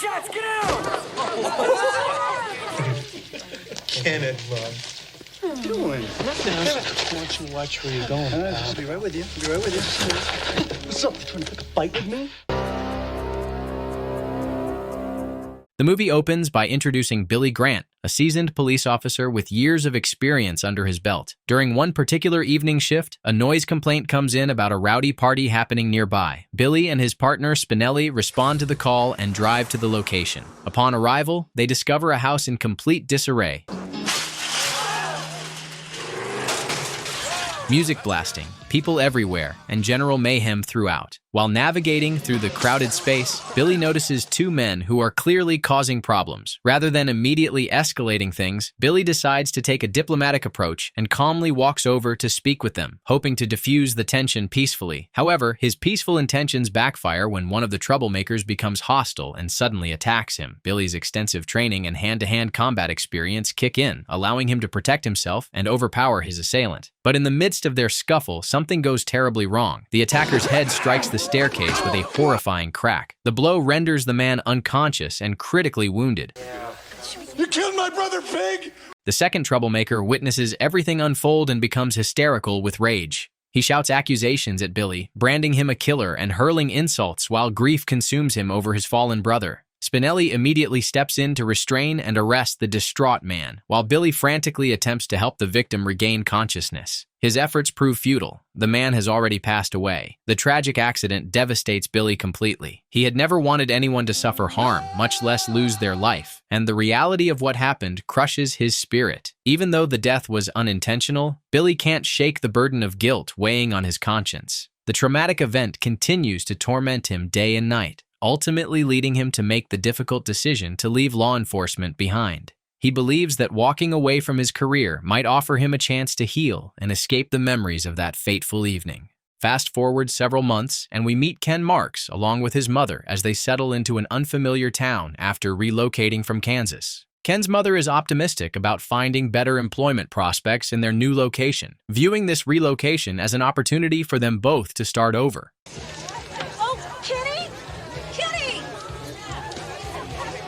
Gunshots, get out! Can it run? What are you doing? Nothing. I want you to watch where you're going. I'll be right with you. I'll be right with you. What's up? You trying to pick a fight with me? The movie opens by introducing Billy Grant, a seasoned police officer with years of experience under his belt. During one particular evening shift, a noise complaint comes in about a rowdy party happening nearby. Billy and his partner Spinelli respond to the call and drive to the location. Upon arrival, they discover a house in complete disarray. Music blasting, people everywhere, and general mayhem throughout. While navigating through the crowded space, Billy notices two men who are clearly causing problems. Rather than immediately escalating things, Billy decides to take a diplomatic approach and calmly walks over to speak with them, hoping to diffuse the tension peacefully. However, his peaceful intentions backfire when one of the troublemakers becomes hostile and suddenly attacks him. Billy's extensive training and hand-to-hand combat experience kick in, allowing him to protect himself and overpower his assailant. But in the midst of their scuffle, something goes terribly wrong. The attacker's head strikes the staircase with a horrifying crack. The blow renders the man unconscious and critically wounded. You killed my brother, pig! The second troublemaker witnesses everything unfold and becomes hysterical with rage. He shouts accusations at Billy, branding him a killer and hurling insults while grief consumes him over his fallen brother. Spinelli immediately steps in to restrain and arrest the distraught man, while Billy frantically attempts to help the victim regain consciousness. His efforts prove futile. The man has already passed away. The tragic accident devastates Billy completely. He had never wanted anyone to suffer harm, much less lose their life, and the reality of what happened crushes his spirit. Even though the death was unintentional, Billy can't shake the burden of guilt weighing on his conscience. The traumatic event continues to torment him day and night, ultimately leading him to make the difficult decision to leave law enforcement behind. He believes that walking away from his career might offer him a chance to heal and escape the memories of that fateful evening. Fast forward several months, and we meet Ken Marks along with his mother as they settle into an unfamiliar town after relocating from Kansas. Ken's mother is optimistic about finding better employment prospects in their new location, viewing this relocation as an opportunity for them both to start over.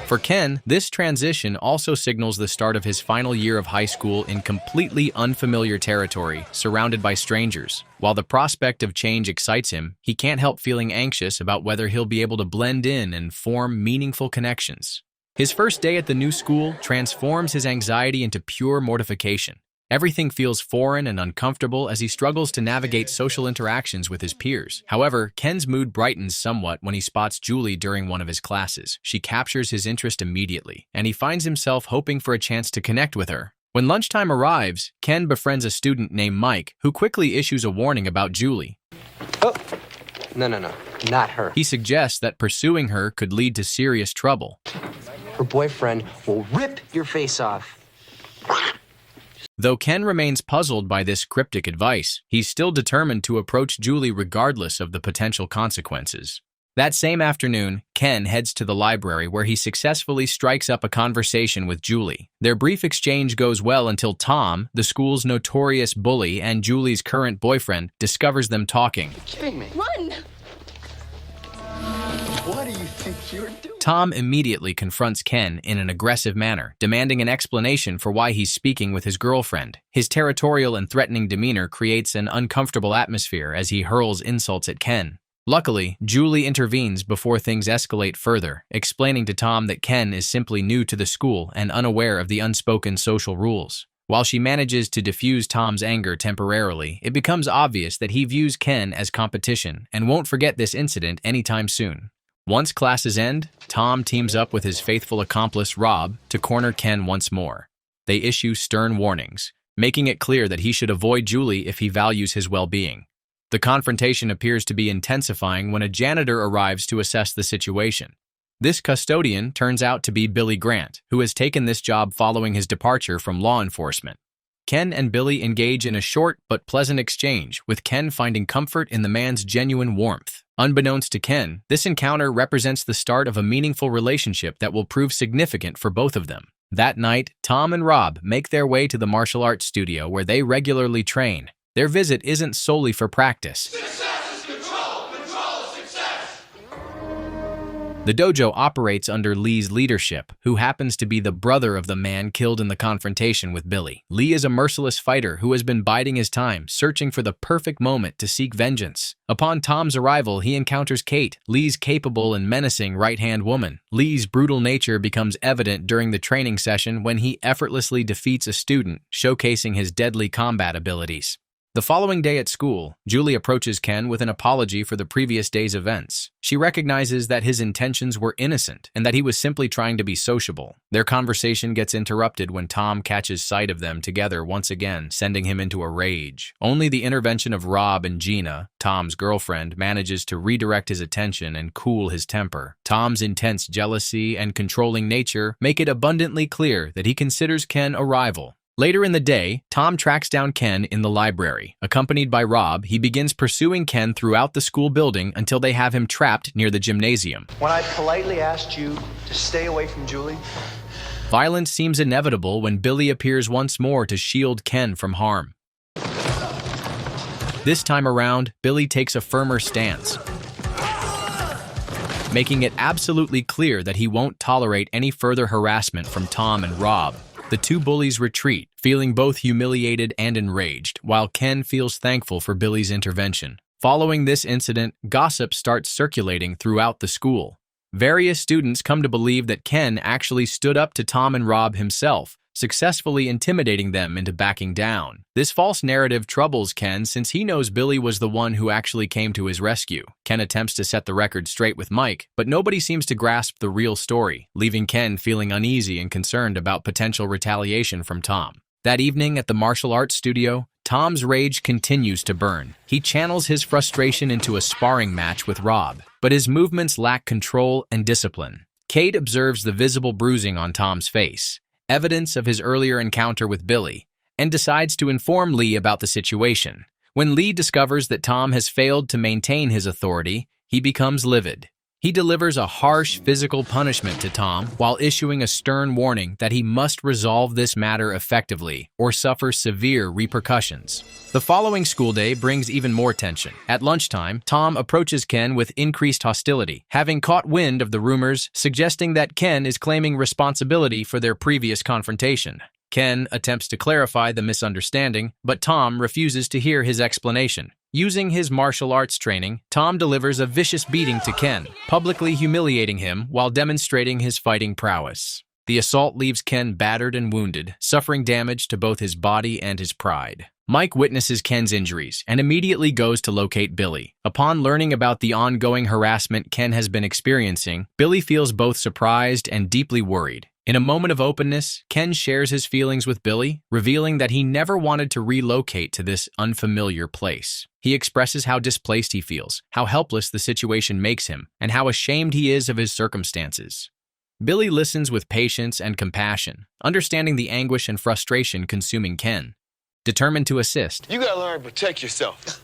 For Ken, this transition also signals the start of his final year of high school in completely unfamiliar territory, surrounded by strangers. While the prospect of change excites him, he can't help feeling anxious about whether he'll be able to blend in and form meaningful connections. His first day at the new school transforms his anxiety into pure mortification. Everything feels foreign and uncomfortable as he struggles to navigate social interactions with his peers. However, Ken's mood brightens somewhat when he spots Julie during one of his classes. She captures his interest immediately, and he finds himself hoping for a chance to connect with her. When lunchtime arrives, Ken befriends a student named Mike, who quickly issues a warning about Julie. Oh, no, not her. He suggests that pursuing her could lead to serious trouble. Her boyfriend will rip your face off. Though Ken remains puzzled by this cryptic advice, he's still determined to approach Julie regardless of the potential consequences. That same afternoon, Ken heads to the library where he successfully strikes up a conversation with Julie. Their brief exchange goes well until Tom, the school's notorious bully and Julie's current boyfriend, discovers them talking. You're kidding me. Run! What do you think you're doing? Tom immediately confronts Ken in an aggressive manner, demanding an explanation for why he's speaking with his girlfriend. His territorial and threatening demeanor creates an uncomfortable atmosphere as he hurls insults at Ken. Luckily, Julie intervenes before things escalate further, explaining to Tom that Ken is simply new to the school and unaware of the unspoken social rules. While she manages to diffuse Tom's anger temporarily, it becomes obvious that he views Ken as competition and won't forget this incident anytime soon. Once classes end, Tom teams up with his faithful accomplice Rob to corner Ken once more. They issue stern warnings, making it clear that he should avoid Julie if he values his well-being. The confrontation appears to be intensifying when a janitor arrives to assess the situation. This custodian turns out to be Billy Grant, who has taken this job following his departure from law enforcement. Ken and Billy engage in a short but pleasant exchange, with Ken finding comfort in the man's genuine warmth. Unbeknownst to Ken, this encounter represents the start of a meaningful relationship that will prove significant for both of them. That night, Tom and Rob make their way to the martial arts studio where they regularly train. Their visit isn't solely for practice. Success is control. Control is success. The dojo operates under Lee's leadership, who happens to be the brother of the man killed in the confrontation with Billy. Lee is a merciless fighter who has been biding his time, searching for the perfect moment to seek vengeance. Upon Tom's arrival, he encounters Kate, Lee's capable and menacing right-hand woman. Lee's brutal nature becomes evident during the training session when he effortlessly defeats a student, showcasing his deadly combat abilities. The following day at school, Julie approaches Ken with an apology for the previous day's events. She recognizes that his intentions were innocent and that he was simply trying to be sociable. Their conversation gets interrupted when Tom catches sight of them together once again, sending him into a rage. Only the intervention of Rob and Gina, Tom's girlfriend, manages to redirect his attention and cool his temper. Tom's intense jealousy and controlling nature make it abundantly clear that he considers Ken a rival. Later in the day, Tom tracks down Ken in the library. Accompanied by Rob, he begins pursuing Ken throughout the school building until they have him trapped near the gymnasium. When I politely asked you to stay away from Julie, Violence seems inevitable when Billy appears once more to shield Ken from harm. This time around, Billy takes a firmer stance, making it absolutely clear that he won't tolerate any further harassment from Tom and Rob. The two bullies retreat, feeling both humiliated and enraged, while Ken feels thankful for Billy's intervention. Following this incident, gossip starts circulating throughout the school. Various students come to believe that Ken actually stood up to Tom and Rob himself, successfully intimidating them into backing down. This false narrative troubles Ken since he knows Billy was the one who actually came to his rescue. Ken attempts to set the record straight with Mike, but nobody seems to grasp the real story, leaving Ken feeling uneasy and concerned about potential retaliation from Tom. That evening at the martial arts studio, Tom's rage continues to burn. He channels his frustration into a sparring match with Rob, but his movements lack control and discipline. Kate observes the visible bruising on Tom's face, evidence of his earlier encounter with Billy, and decides to inform Lee about the situation. When Lee discovers that Tom has failed to maintain his authority, he becomes livid. He delivers a harsh physical punishment to Tom while issuing a stern warning that he must resolve this matter effectively or suffer severe repercussions. The following school day brings even more tension. At lunchtime, Tom approaches Ken with increased hostility, having caught wind of the rumors suggesting that Ken is claiming responsibility for their previous confrontation. Ken attempts to clarify the misunderstanding, but Tom refuses to hear his explanation. Using his martial arts training, Tom delivers a vicious beating to Ken, publicly humiliating him while demonstrating his fighting prowess. The assault leaves Ken battered and wounded, suffering damage to both his body and his pride. Mike witnesses Ken's injuries and immediately goes to locate Billy. Upon learning about the ongoing harassment Ken has been experiencing, Billy feels both surprised and deeply worried. In a moment of openness, Ken shares his feelings with Billy, revealing that he never wanted to relocate to this unfamiliar place. He expresses how displaced he feels, how helpless the situation makes him, and how ashamed he is of his circumstances. Billy listens with patience and compassion, understanding the anguish and frustration consuming Ken. Determined to assist, You gotta learn to protect yourself.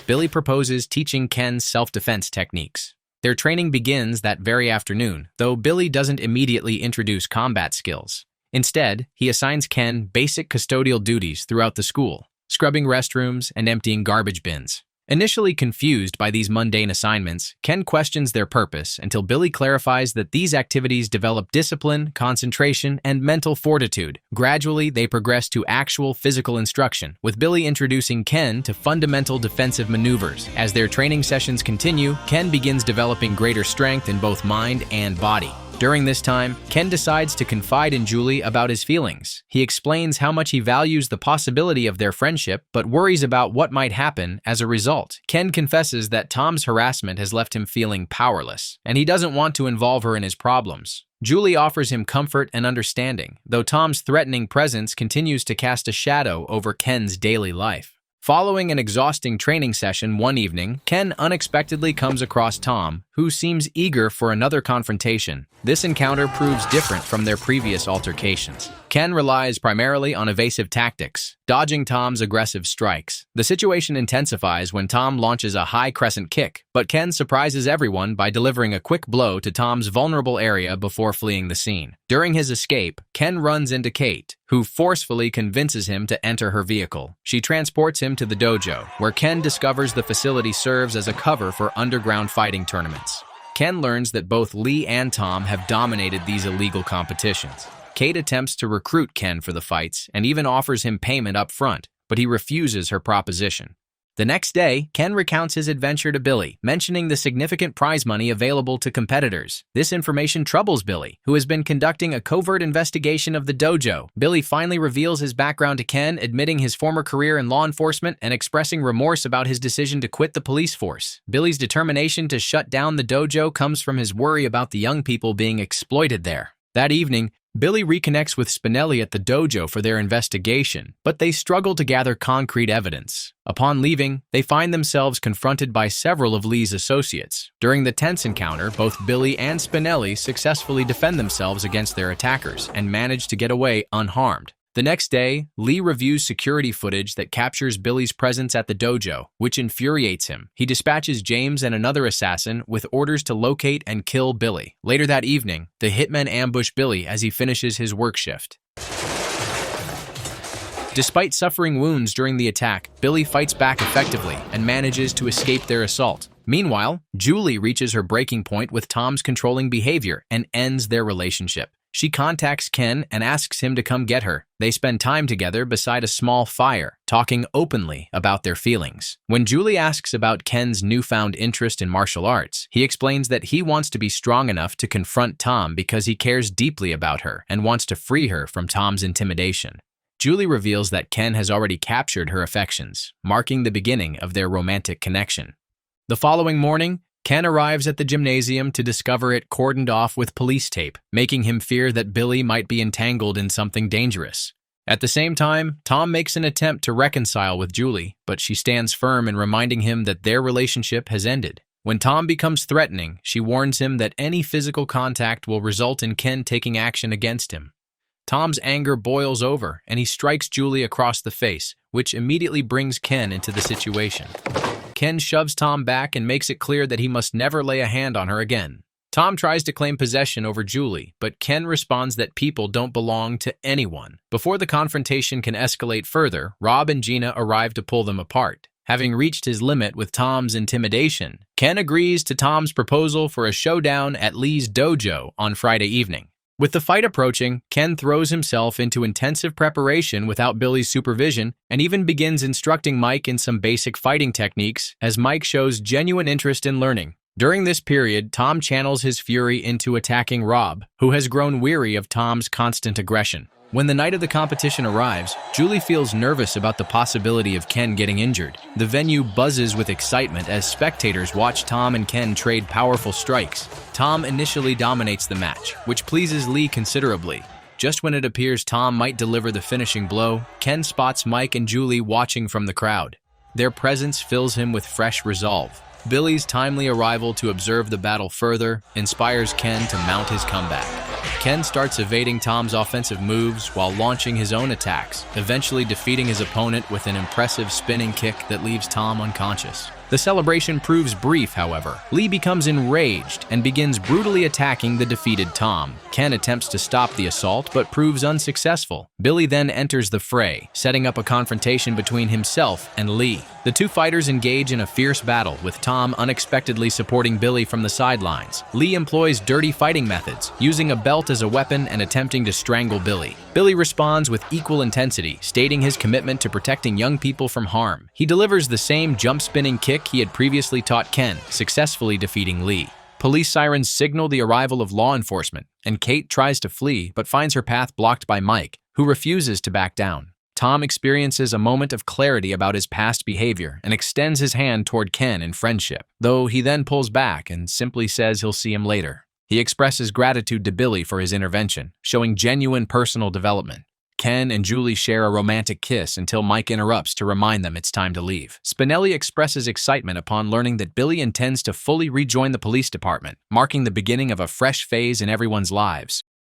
Billy proposes teaching Ken self-defense techniques. Their training begins that very afternoon, though Billy doesn't immediately introduce combat skills. Instead, he assigns Ken basic custodial duties throughout the school, scrubbing restrooms and emptying garbage bins. Initially confused by these mundane assignments, Ken questions their purpose until Billy clarifies that these activities develop discipline, concentration, and mental fortitude. Gradually, they progress to actual physical instruction, with Billy introducing Ken to fundamental defensive maneuvers. As their training sessions continue, Ken begins developing greater strength in both mind and body. During this time, Ken decides to confide in Julie about his feelings. He explains how much he values the possibility of their friendship, but worries about what might happen as a result. Ken confesses that Tom's harassment has left him feeling powerless, and he doesn't want to involve her in his problems. Julie offers him comfort and understanding, though Tom's threatening presence continues to cast a shadow over Ken's daily life. Following an exhausting training session one evening, Ken unexpectedly comes across Tom, who seems eager for another confrontation. This encounter proves different from their previous altercations. Ken relies primarily on evasive tactics, dodging Tom's aggressive strikes. The situation intensifies when Tom launches a high crescent kick, but Ken surprises everyone by delivering a quick blow to Tom's vulnerable area before fleeing the scene. During his escape, Ken runs into Kate, who forcefully convinces him to enter her vehicle. She transports him to the dojo, where Ken discovers the facility serves as a cover for underground fighting tournaments. Ken learns that both Lee and Tom have dominated these illegal competitions. Kate attempts to recruit Ken for the fights and even offers him payment up front, but he refuses her proposition. The next day, Ken recounts his adventure to Billy, mentioning the significant prize money available to competitors. This information troubles Billy, who has been conducting a covert investigation of the dojo. Billy finally reveals his background to Ken, admitting his former career in law enforcement and expressing remorse about his decision to quit the police force. Billy's determination to shut down the dojo comes from his worry about the young people being exploited there. That evening, Billy reconnects with Spinelli at the dojo for their investigation, but they struggle to gather concrete evidence. Upon leaving, they find themselves confronted by several of Lee's associates. During the tense encounter, both Billy and Spinelli successfully defend themselves against their attackers and manage to get away unharmed. The next day, Lee reviews security footage that captures Billy's presence at the dojo, which infuriates him. He dispatches James and another assassin with orders to locate and kill Billy. Later that evening, the hitmen ambush Billy as he finishes his work shift. Despite suffering wounds during the attack, Billy fights back effectively and manages to escape their assault. Meanwhile, Julie reaches her breaking point with Tom's controlling behavior and ends their relationship. She contacts Ken and asks him to come get her. They spend time together beside a small fire, talking openly about their feelings. When Julie asks about Ken's newfound interest in martial arts, he explains that he wants to be strong enough to confront Tom because he cares deeply about her and wants to free her from Tom's intimidation. Julie reveals that Ken has already captured her affections, marking the beginning of their romantic connection. The following morning, Ken arrives at the gymnasium to discover it cordoned off with police tape, making him fear that Billy might be entangled in something dangerous. At the same time, Tom makes an attempt to reconcile with Julie, but she stands firm in reminding him that their relationship has ended. When Tom becomes threatening, she warns him that any physical contact will result in Ken taking action against him. Tom's anger boils over, and he strikes Julie across the face, which immediately brings Ken into the situation. Ken shoves Tom back and makes it clear that he must never lay a hand on her again. Tom tries to claim possession over Julie, but Ken responds that people don't belong to anyone. Before the confrontation can escalate further, Rob and Gina arrive to pull them apart. Having reached his limit with Tom's intimidation, Ken agrees to Tom's proposal for a showdown at Lee's dojo on Friday evening. With the fight approaching, Ken throws himself into intensive preparation without Billy's supervision and even begins instructing Mike in some basic fighting techniques as Mike shows genuine interest in learning. During this period, Tom channels his fury into attacking Rob, who has grown weary of Tom's constant aggression. When the night of the competition arrives, Julie feels nervous about the possibility of Ken getting injured. The venue buzzes with excitement as spectators watch Tom and Ken trade powerful strikes. Tom initially dominates the match, which pleases Lee considerably. Just when it appears Tom might deliver the finishing blow, Ken spots Mike and Julie watching from the crowd. Their presence fills him with fresh resolve. Billy's timely arrival to observe the battle further inspires Ken to mount his comeback. Ken starts evading Tom's offensive moves while launching his own attacks, eventually defeating his opponent with an impressive spinning kick that leaves Tom unconscious. The celebration proves brief, however. Lee becomes enraged and begins brutally attacking the defeated Tom. Ken attempts to stop the assault but proves unsuccessful. Billy then enters the fray, setting up a confrontation between himself and Lee. The two fighters engage in a fierce battle, with Tom unexpectedly supporting Billy from the sidelines. Lee employs dirty fighting methods, using a belt as a weapon and attempting to strangle Billy. Billy responds with equal intensity, stating his commitment to protecting young people from harm. He delivers the same jump-spinning kick he had previously taught Ken, successfully defeating Lee. Police sirens signal the arrival of law enforcement, and Kate tries to flee but finds her path blocked by Mike, who refuses to back down. Tom experiences a moment of clarity about his past behavior and extends his hand toward Ken in friendship, though he then pulls back and simply says he'll see him later. He expresses gratitude to Billy for his intervention, showing genuine personal development. Ken and Julie share a romantic kiss until Mike interrupts to remind them it's time to leave. Spinelli expresses excitement upon learning that Billy intends to fully rejoin the police department, marking the beginning of a fresh phase in everyone's lives.